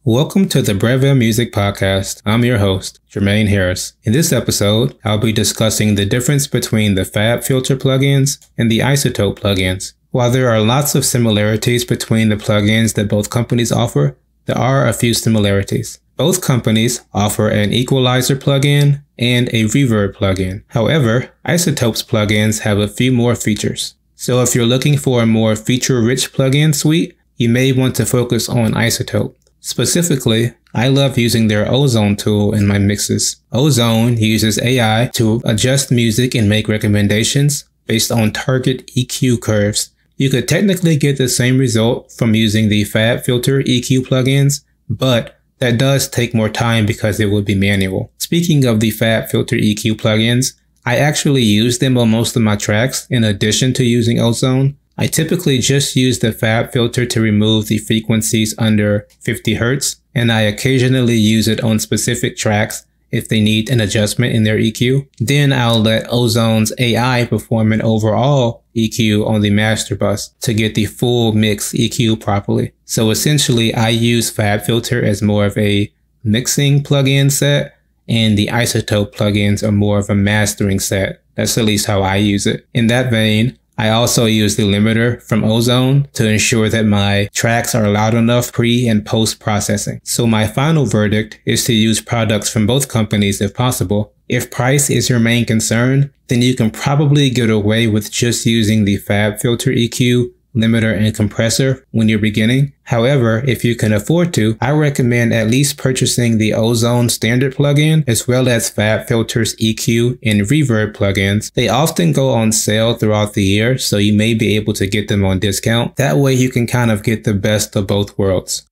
Welcome to the Breve Music Podcast. I'm your host, Jermaine Harris. In this episode, I'll be discussing the difference between the FabFilter plugins and the iZotope plugins. While there are lots of similarities between the plugins that both companies offer, there are a few similarities. Both companies offer an equalizer plugin and a reverb plugin. However, iZotope's plugins have a few more features. So if you're looking for a more feature-rich plugin suite, you may want to focus on iZotope. Specifically, I love using their Ozone tool in my mixes. Ozone uses AI to adjust music and make recommendations based on target EQ curves. You could technically get the same result from using the FabFilter EQ plugins, but that does take more time because it would be manual. Speaking of the FabFilter EQ plugins, I actually use them on most of my tracks in addition to using Ozone. I typically just use the FabFilter to remove the frequencies under 50 Hz, and I occasionally use it on specific tracks if they need an adjustment in their EQ. Then I'll let Ozone's AI perform an overall EQ on the master bus to get the full mix EQ properly. So essentially, I use FabFilter as more of a mixing plugin set, and the iZotope plugins are more of a mastering set. That's at least how I use it. In that vein, I also use the limiter from Ozone to ensure that my tracks are loud enough pre and post processing. So my final verdict is to use products from both companies if possible. If price is your main concern, then you can probably get away with just using the FabFilter EQ, limiter, and compressor when you're beginning. However, if you can afford to, I recommend at least purchasing the Ozone standard plugin as well as FabFilter's EQ and reverb plugins. They often go on sale throughout the year, so you may be able to get them on discount. That way you can kind of get the best of both worlds.